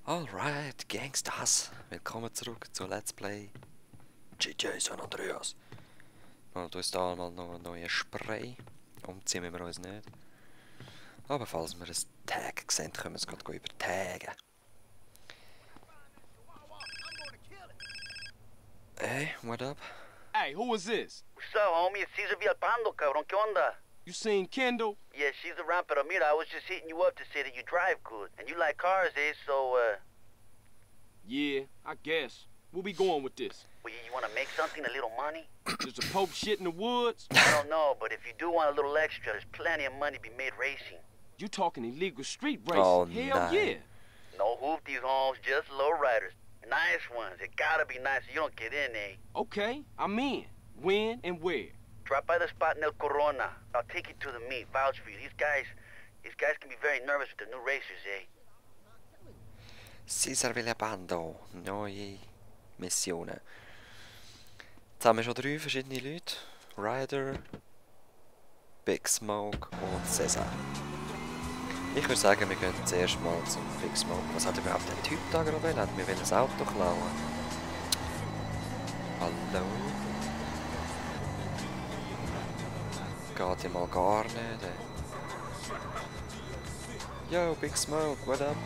Alright, Gangsters, willkommen zurück zu Let's Play GTA San Andreas. Und uns da einmal noch ein neues Spray. Umziehen wir uns nicht. Aber falls wir ein Tag sehen, können wir es gerade übertagen. Hey, what up? Hey, who is this? What's up, homie? It's Cesar Villalpando, cabrón. ¿Qué onda? You seen Kendall? Yeah, she's around, pero mira, I was just hitting you up to say that you drive good. And you like cars, eh? So, Yeah, I guess. Where we going with this? well, you want to make something, a little money? There's a Pope shit in the woods? I don't know, but if you do want a little extra, there's plenty of money to be made racing. You talking illegal street racing? Oh, Hell nah. yeah. No hoopties, homes, just low riders. Nice ones. It gotta be nice so you don't get in, eh? Okay, I'm in. When and where? Drop by the spot in El Corona. I'll take you to the meet. Vouch for you. These guys can be very nervous with the new racers, eh? Cesar Villalpando, neue Missionen. Jetzt haben wir schon 3 verschiedene Leute. Ryder, Big Smoke und Cesar. Ich würde sagen, wir gehen zuerst mal zum Big Smoke. Was hat überhaupt der Typ da gerade wollen? Hat mir das Auto klauen? Hallo? Geht ja mal gar nicht. Yo, Big Smoke, what up?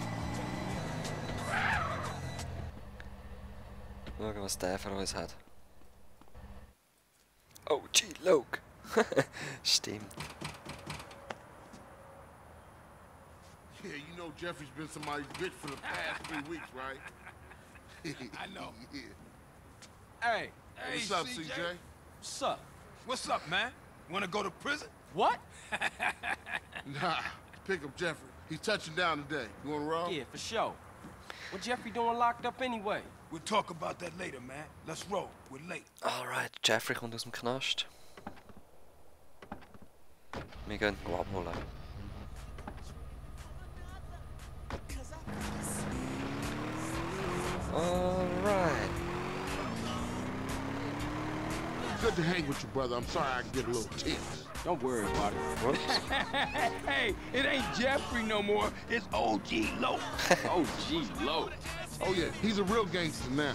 Schauen, was der für uns hat. Oh, G-Loke! Stimmt. Yeah, you know Jeffrey's been somebody's bitch for the past 3 weeks, right? I know. Yeah. Hey, What's up, CJ? What's up? What's up, man? Wanna go to prison? What? Nah, pick up Jeffrey. He's touching down today. You wanna roll? Yeah, for sure. What Jeffrey doing locked up anyway? We'll talk about that later, man. Let's roll. We're late. Alright, Jeffrey kommt aus dem Knast. Wir gehen ihn abholen. Alright. Good to hang with you, brother. I'm sorry I can get a little tense. Don't worry about it. Whoops. Hey, it ain't Jeffrey no more. It's OG Loke. Oh, gee, low. Oh, yeah, he's a real gangster now.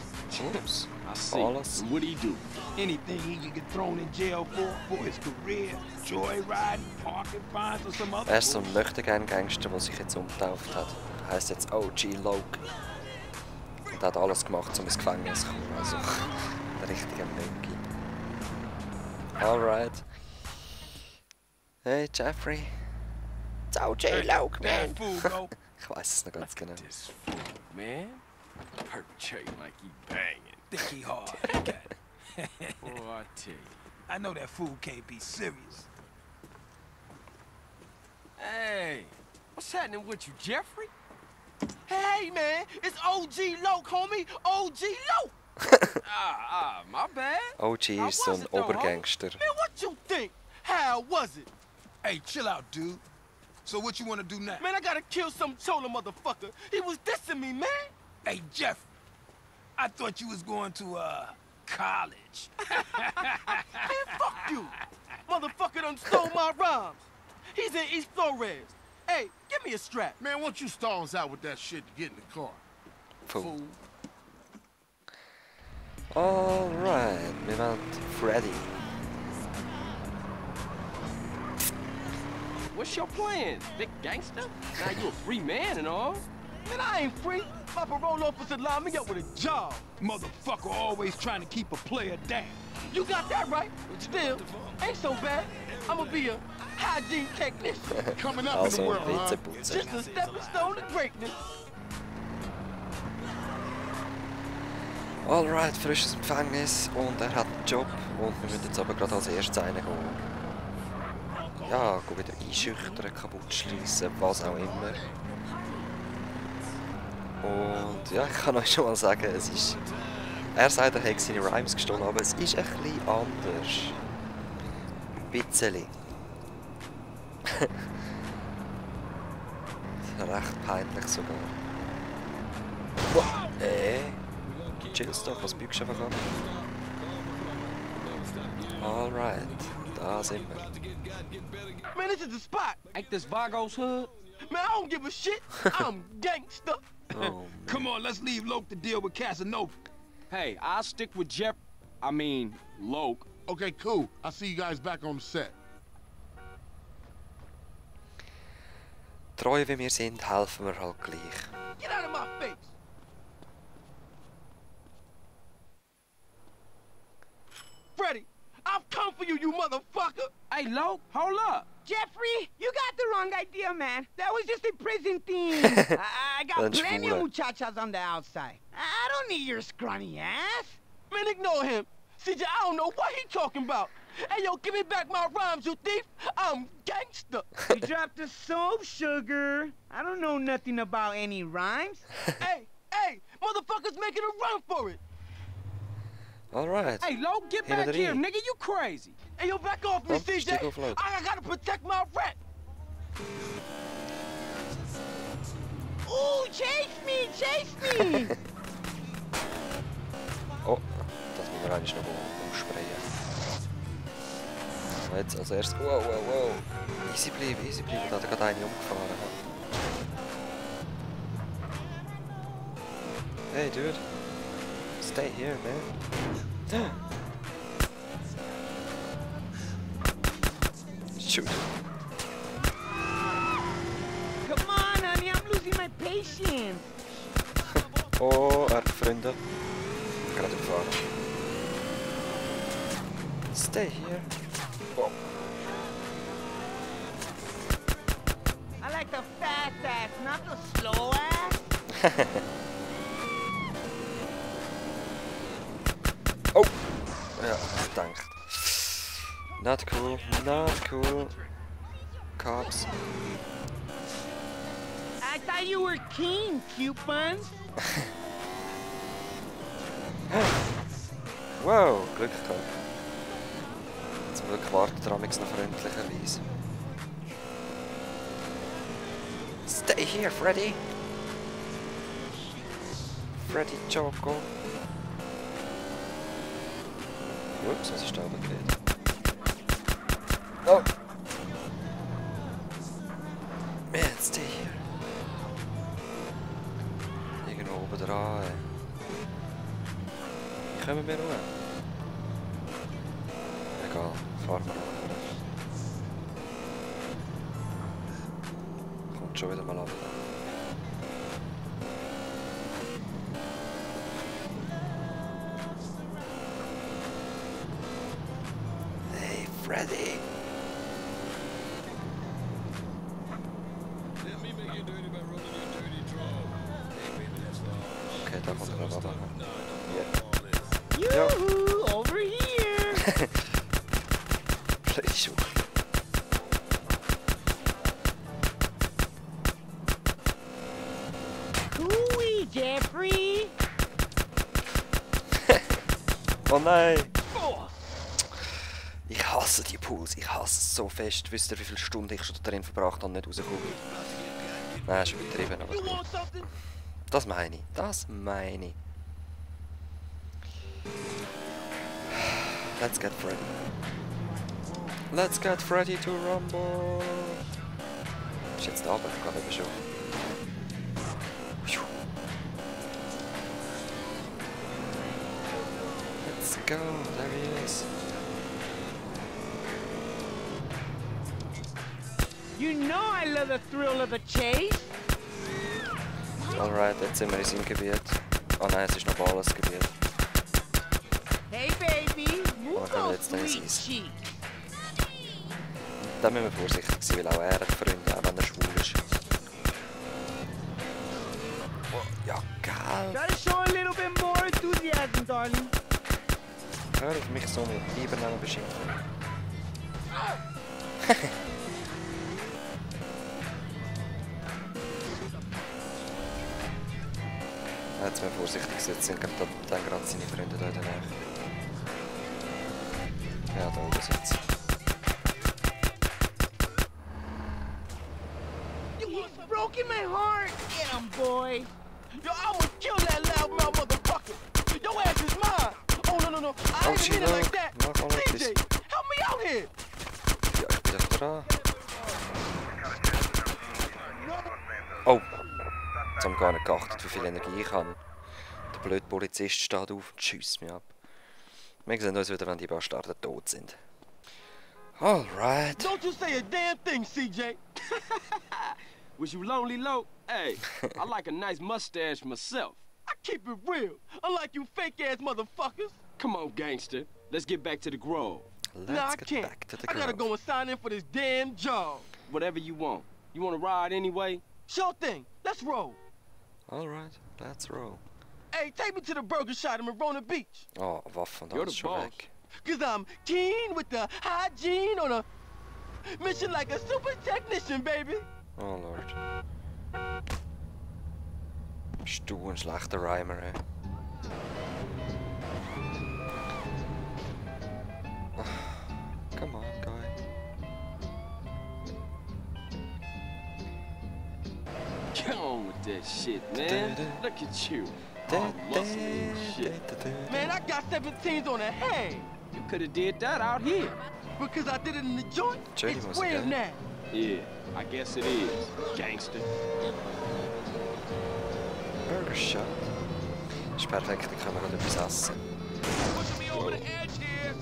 Oops. I see. Alles. And what'd he do? Anything he could get thrown in jail for his career, joyriding, parking fines, or some other Er ist so ein bullshit. Möchtegern-Gangster, der sich jetzt umgetauft hat. Er heisst jetzt OG Loke. Und hat alles gemacht, um ins Gefängnis zu kommen. Also, ein richtiger Monkey. Alright. Hey, Jeffrey. It's OG Loke, man. That fool, bro. Ich weiß es noch ganz genau. This fool, man. Perpetrating like he banging. Think he hard. Got it. Boy, I tell you. I know that fool can't be serious. Hey, what's happening with you, Jeffrey? Hey, man, it's OG Loke, homie. OG Loke. My bad. OG How ist so was ein it though, Obergangster. Man, what you think? How was it? Hey, chill out, dude. So what you wanna do now? Man, I gotta kill some chola motherfucker. He was dissing me, man. Hey, Jeff. I thought you was going to, college. Man, fuck you. Motherfucker done stole my rhymes. He's in East Flores. Hey, give me a strap. Man, why don't you stall us out with that shit to get in the car? Fool. Alright, wir wollen Freddy. What's your plan, big gangster? Now you a free man and all. Man, I ain't free. My parole officer lined me up with a job. Motherfucker always trying to keep a player down. You got that right, but still, ain't so bad. I'ma be a hygiene technician. Coming up in the Also world, ein huh? Pizzaputzer. Just a stepping stone to greatness. Alright, frisch aus dem Gefängnis und er hat einen Job und wir müssen jetzt aber gerade als erstes reingehen. Ja, gehen wieder einschüchtern, kaputt schliessen, was auch immer. Und ja, ich kann euch schon mal sagen, es ist... Er sagt, er hätte seine Rhymes gestohlen, aber es ist ein bisschen anders. Ein bisschen. Recht peinlich sogar. Wow. Chillst doch, was bügst du einfach an? Alright, da sind wir. Man, this is the spot. Ain't this Vago's hood? Man, I don't give a shit. I'm gangster. Oh, Come on, let's leave Loke to deal with Casanova. Hey, I'll stick with Loke. Okay, cool. I'll see you guys back on the set. Treu wie wir sind, helfen wir halt gleich. Get out of my face! Freddy, I've come for you, you motherfucker! Hey, Loke, hold up. Jeffrey, you got the wrong idea, man. That was just a prison thing. I got That's plenty cool. of muchachas on the outside. I don't need your scrawny ass. Man, ignore him. CJ, I don't know what he talking about. Hey, yo, give me back my rhymes, you thief. I'm gangster. You dropped the soap, sugar. I don't know nothing about any rhymes. Hey, motherfuckers making a run for it. Alright. Hey, Loke, get Hele back here, drie. nigga, you crazy. Hey, yo, back off me, Oh, stick CJ. off Loke. I gotta protect my rat. Ooh, chase me, chase me. Oh, das müssen wir eigentlich noch umsprayen. So, jetzt als erstes... Wow. Easy bleiben, da hat er gerade eine umgefahren. Hey, dude. Stay here, man. Shoot. Come on, honey, I'm losing my patience. Oh, Vrienden. Gerade gefahren. Stay here. Oh. I like the fast ass, not the slow ass. Oh! Ja, gedacht. Not cool, not cool. Cops. I thought you were king, cute buns. Wow, Glück gehabt. Zum Glück wartet er noch freundlicherweise. Stay here, Freddy! Freddy Choco. Ups, was ist da oben geredet? Oh! Man, stay here. Irgendwo oben dran. Wie kommen wir runter? Egal, fahren wir runter. Kommt schon wieder mal runter. Hey, Freddy! Okay, da kommt er runter. Ja. Yoo-hoo, over here. Blöde Schuhe. Hooey, Jeffrey. Oh nein! Ich hasse die Pools, ich hasse es so fest. Wisst ihr, wie viele Stunden ich schon darin verbracht habe und nicht rausgekommen? Nein, ist übertrieben, aber gut. Das meine ich, Let's get Freddy. Let's get Freddy to rumble. Ist jetzt da, aber ich glaube eben schon. Let's go, there he is. You know I love the thrill of the chase. Alright, jetzt sind wir in seinem Gebiet. Oh nein, es ist noch Ballas Gebiet. Hey, baby, move Oh, those jetzt dann sweet ist es. cheeks. Da müssen wir vorsichtig sein, weil auch er hat Freunde, auch wenn er schwul ist. Oh, ja, geil. Gotta show a little bit more enthusiasm, darling. Hör auf mich so mit Übernahmen beschimpfen. Jetzt müssen wir vorsichtig sein, jetzt sind dann gerade seine Freunde da in der Nähe. Ja, da oben sitzen. He's broken my heart. Get him, boy. Yo, I'ma kill that loudmouth motherfucker. Your ass is mine. Oh, no. I ain't mean it like that. Mach mal CJ, etwas. help me out here. Ja, ich bin doch dran. Oh! Jetzt haben wir gar nicht geachtet, wie viel Energie ich habe. Der blöde Polizist steht auf und schießt mich ab. Wir sehen uns wieder, wenn die Bastarden tot sind. Alright. Don't you say a damn thing, CJ. Was you lonely, Lo? Hey, I like a nice mustache myself. I keep it real, unlike you fake-ass motherfuckers. Come on, gangster. Let's get back to the Grove. Let's get back to the I gotta Grove. go and sign in for this damn job. Whatever you want. You wanna ride anyway? Sure thing. Let's roll. Alright, let's roll. Hey, take me to the burger shop in Marona Beach. Oh, Waffen, da You're ist the schon boss. weg. Cause I'm keen with the hygiene on a mission like a super technician, baby. Oh Lord. Bist du ein schlechter Rhymer, ey. Come on, guy. Get on with that shit, man. Look at you. All muscle and shit. Man, I got 17s on the hand. You could have did that out here. Because I did it in the joint, Johnny it's was a weird guy. now. Yeah, I guess it is, gangster. Burger Shop. Ist perfekt, dann können wir gerade etwas essen. Pushing me over the edge here.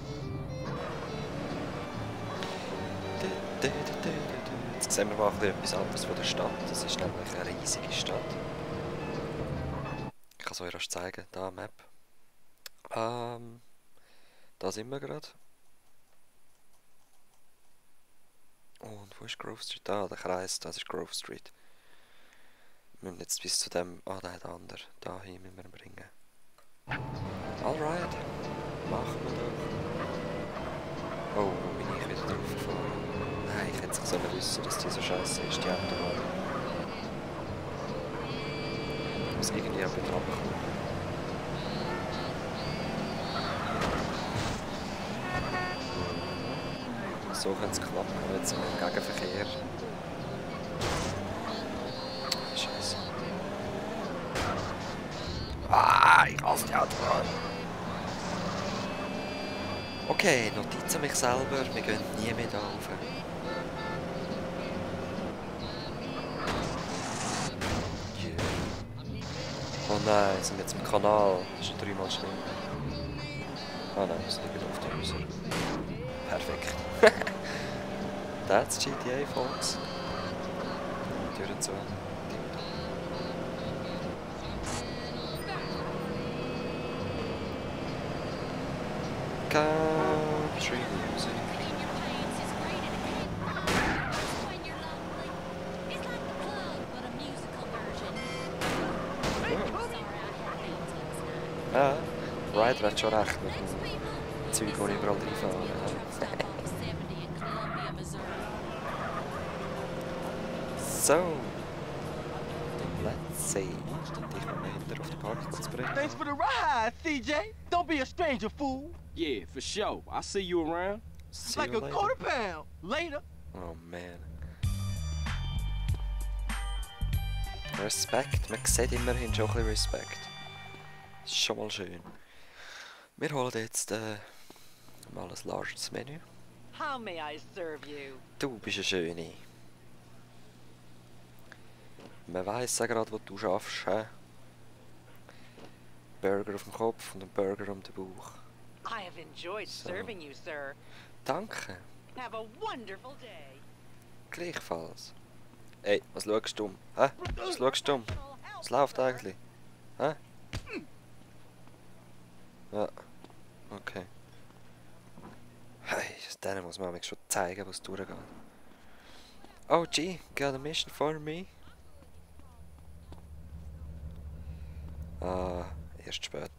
Jetzt sehen wir mal etwas anderes von der Stadt. Das ist nämlich eine riesige Stadt. Ich kann es euch erst zeigen, da eine Map. Da sind wir gerade. Und wo ist Grove Street? Da, der Kreis, das ist Grove Street. Wir müssen jetzt bis zu dem... Ah, der andere. Da hin müssen wir ihn bringen. Alright. Machen wir doch. Oh, wo bin ich wieder drauf gefahren? Nein, ich hätte es nicht wissen, dass die so scheiße ist, die Autobahn. Ich muss irgendwie auch wieder runterkommen. So könnte es klappen, jetzt im Gegenverkehr. Scheiße. Ah, ich hasse die Autobahn. Okay, Notiz an mich selber, wir gehen nie mehr da rauf. Yeah. Oh nein, sind wir jetzt im Kanal. Das ist schon 3-mal schlimmer. Ah nein, wir sind nicht auf den Häusern. Perfekt. That's GTA, folks. Türen zu. Country music. Ah, Ryder hat schon recht mit dem Zeug, das ich überall reinfahre. So, let's see. Ich will mich hinter auf den Parkplatz bringen. Thanks for the ride, CJ. Don't be a stranger, fool. Yeah, for sure. I'll see you around. See Like you a later. £1/4. Later. Oh man. Respekt, man sieht immerhin schon ein bisschen Respekt. Das ist schon mal schön. Wir holen jetzt mal ein larges Menü. How may I serve you? Du bist eine Schöne. Man weiss ja gerade, wo du schaffst. He? Burger auf dem Kopf und ein Burger um den Bauch. I have enjoyed serving you, sir. Danke. Have a wonderful day. Gleichfalls. Ey, was schaust du? Hä? Was schaust du? Was läuft eigentlich? Hä? Ja. Okay. Hey, denen muss man schon zeigen, was durchgeht. Oh, gee, got a mission for me? Ah, erst später.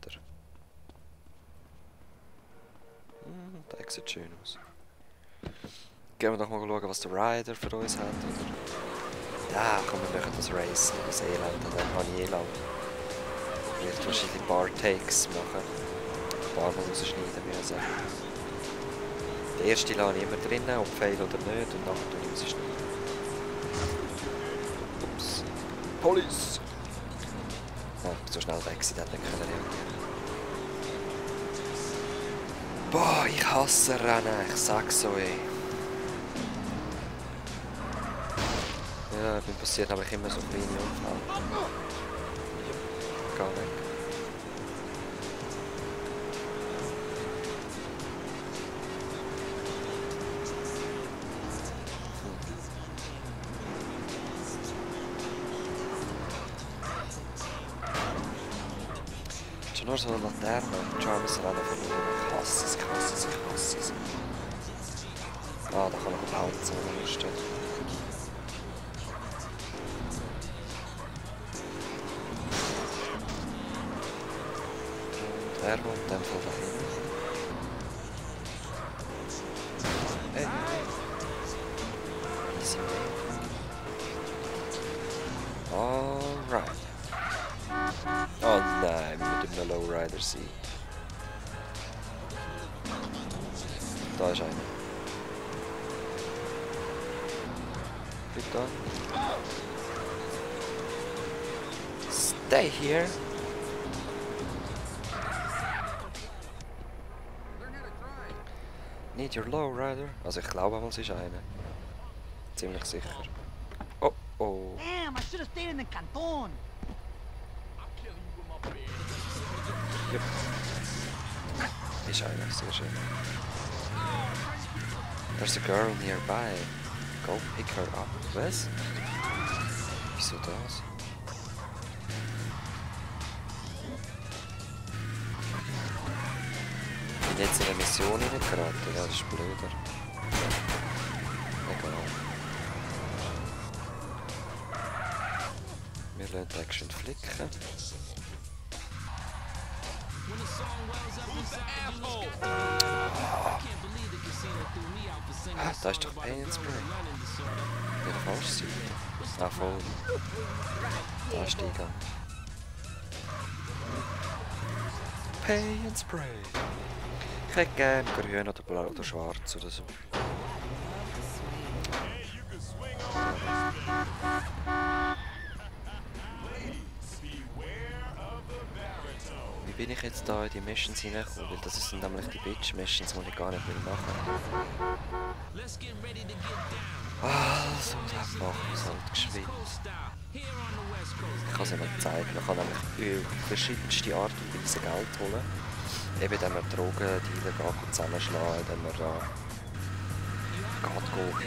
Der sieht schön aus. Gehen wir doch mal schauen, was der Ryder für uns hat, oder? Ja, komm, wir machen das Race, das Elend, dann habe ich lang. Ich werde wahrscheinlich ein paar Takes machen. Ein paar Mal rausschneiden müssen. Der erste lasse ich immer drinnen, ob fail oder nicht, und nachher tue ich rausschneiden. Ups. Police! Oh, so schnell weg sind, dann können reagieren. Boah, ich hasse Rennen, ich sag's euch. Ja, mir passiert aber immer so kleine Unfälle. Gar nicht. Schon nur so eine Laterne und Jarvis Rennen verloren. Ich hasse es, ich hasse es, ich hasse es. Ah, da kann ich bouncen, wenn man Lust hat. Und er wohnt dann von dahin. Hey, easy way. Alright. Oh nein, wir müssen einem Lowrider sein. Da ist einer. Bleib da. Stay here. Need your Lowrider. Also ich glaube einmal, es ist einer. Ziemlich sicher. Oh oh. Damn, I should have stayed in the canton. Yep. Ist einer, sehr schön. There's a girl nearby. Go pick her up. Was? Wieso das? Ich bin jetzt in eine Mission reingeraten. Ja, das ist blöder. Egal. Wir lassen die Action flicken. Ah, da ist doch Pay and Spray. Ja, falsch Seite. Ah, voll. Da ist die Eingang. Pay and Spray. Ich hätte gerne grün oder blau oder schwarz oder so. Wie bin ich jetzt da in die Missions hineingekommen? Weil das sind nämlich die Bitch-Missions, die ich gar nicht machen will. Also, das macht man es halt geschwind. Ich kann es ja mal zeigen. Man kann nämlich auf verschiedenste Art und Weise Geld holen. Eben, indem man Drogendealer zusammenschlagen, indem man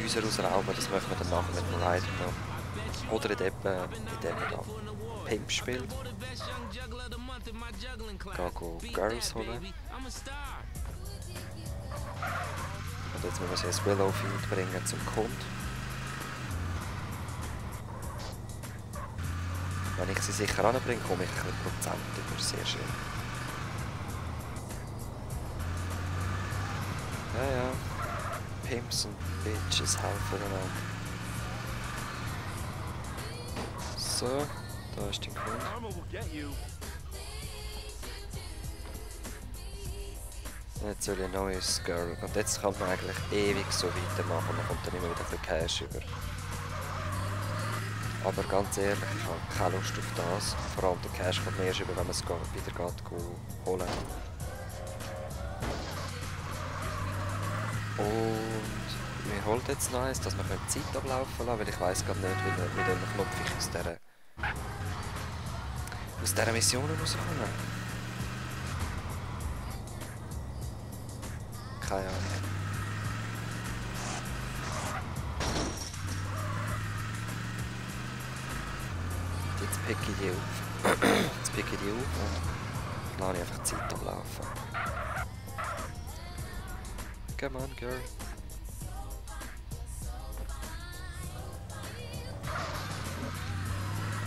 Häuser ausrauben. Das machen wir dann nachher mit dem Rider noch. Oder indem man da Pimp spielt. Gehen Girls holen. Und jetzt müssen wir sie ins Willowfield bringen zum Kunden. Wenn ich sie sicher anbringe, komme ich ein Prozent über. Sehr schön. Ja, ja. Pimps und Bitches helfen einander. So, da ist die Kunde. Jetzt soll ich ein neues Girl. Und jetzt kann man eigentlich ewig so weitermachen. Man kommt dann immer wieder ein bisschen Cash über. Aber ganz ehrlich, ich habe keine Lust auf das. Vor allem der Cash kommt mehr über, wenn man es wieder holen. Und wir holen jetzt noch eins, dass wir Zeit ablaufen lassen, weil ich weiss gerade nicht, mit welchem Knopf ich aus dieser Mission rauskomme. Keine Ahnung. Jetzt pick ich die auf. Jetzt pick ich die auf und lasse einfach die Zeit ablaufen. Come on, girl.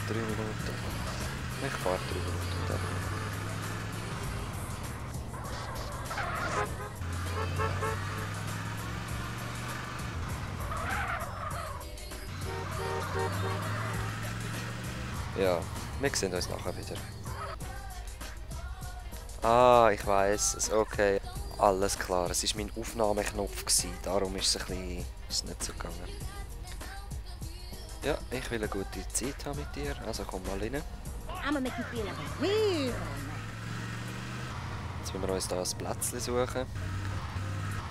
Drei Minuten. Ich fahre 3 Minuten dann. Ja, wir sehen uns nachher wieder. Ah, ich weiss es. Okay, alles klar. Es war mein Aufnahmeknopf, darum ist es nicht so gegangen. Ja, ich will eine gute Zeit haben mit dir, also komm mal rein. I'ma make you feel like a real man. Jetzt müssen wir uns hier ein Plätzchen suchen.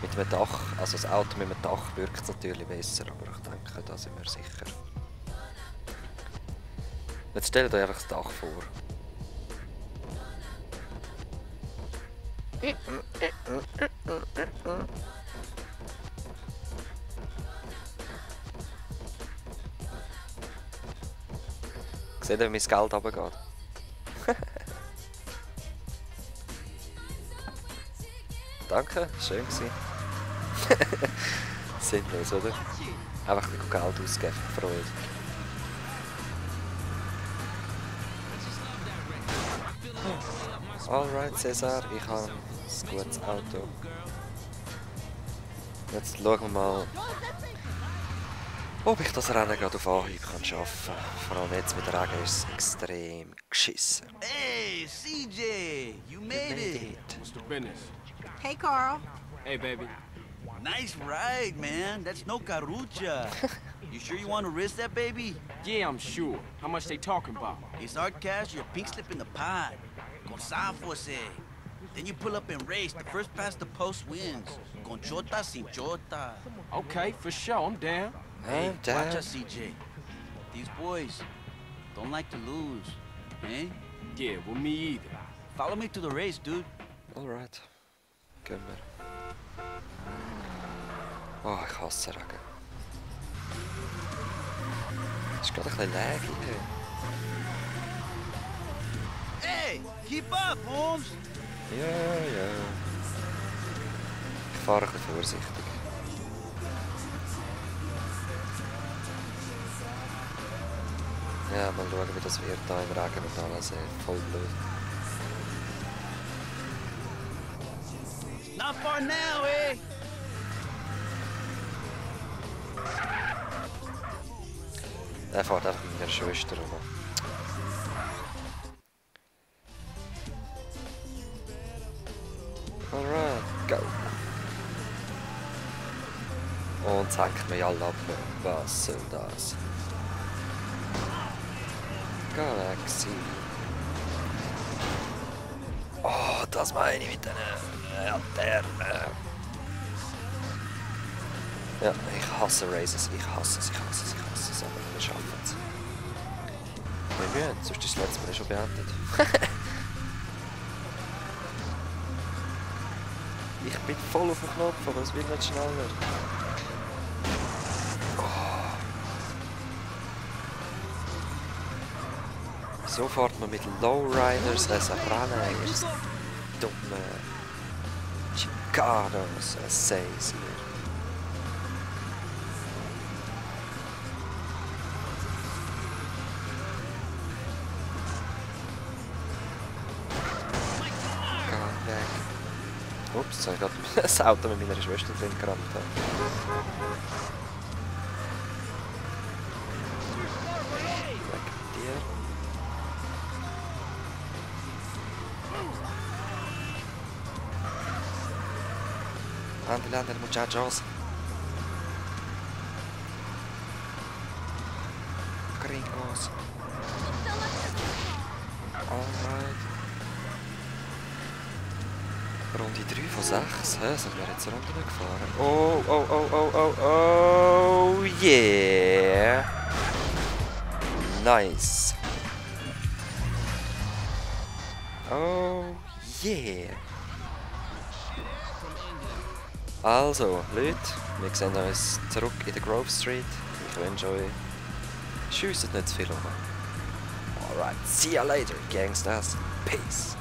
Mit einem Dach, also das Auto mit einem Dach wirkt es natürlich besser, aber ich denke, da sind wir sicher. Jetzt stellt euch einfach das Dach vor. Seht ihr, wie mein Geld runtergeht? Danke, schön gewesen. Sinnlos, oder? Einfach ein bisschen Geld ausgeben, Freude. Alright, Cesar, ich habe ein gutes Auto. Jetzt schauen wir mal, ob ich das Rennen gerade auf Anhieb schaffen kann. Vor allem jetzt mit Regen ist es extrem geschissen. Hey, CJ, you made it. What's the business? Hey, Carl. Hey, baby. Nice ride, man. That's no carucha. You sure you want to risk that, baby? Yeah, I'm sure. How much they talking about? It's hard cash, your pink slip in the pot. Con Sanfose. Then you pull up and race. The first past the post wins. Con chota sin chota. Okay, for sure. I'm down. Hey, I'm down. watch out, CJ. These boys don't like to lose, eh? Yeah, well, me either. Follow me to the race, dude. Alright, gehen wir. Oh, ich hasse Regen. Es ist gerade ein bisschen laggy hier. Hey, keep up, Holmes. Ja, ja. Ich fahre ein bisschen vorsichtig. Ja, mal schauen, wie das wird da im Regen und alles. Voll blöd. Not far now, eh? Er fährt einfach mit meiner Schwester rum. Alright, go! Und zeigt mir alle ab. Was soll das? Galaxy. Oh, das meine ich mit den Laternen. Ja, ich hasse Races. Ich hasse es. Aber wir schaffen es. Wir müssen, sonst ist das letzte Mal schon beendet. Ich bin voll auf dem Knopf, aber es wird nicht schneller. So fährt man mit Lowriders als Rennen. Ihr dumme Chicanos, Essays hier. Geh weg. Ups, ich habe gerade das Auto mit meiner Schwester drin gerammt. Weg mit dir. Adelante, muchachos. Gringos. Alright. Runde 3 von 6. Hä, sind wir jetzt eine Runde gefahren? Oh, yeah. Nice. Oh, yeah. Also, Leute, wir sehen uns zurück in der Grove Street. Ich wünsche euch, schiesset nicht zu viel rum. Alright, see you later, Gangsters. Peace.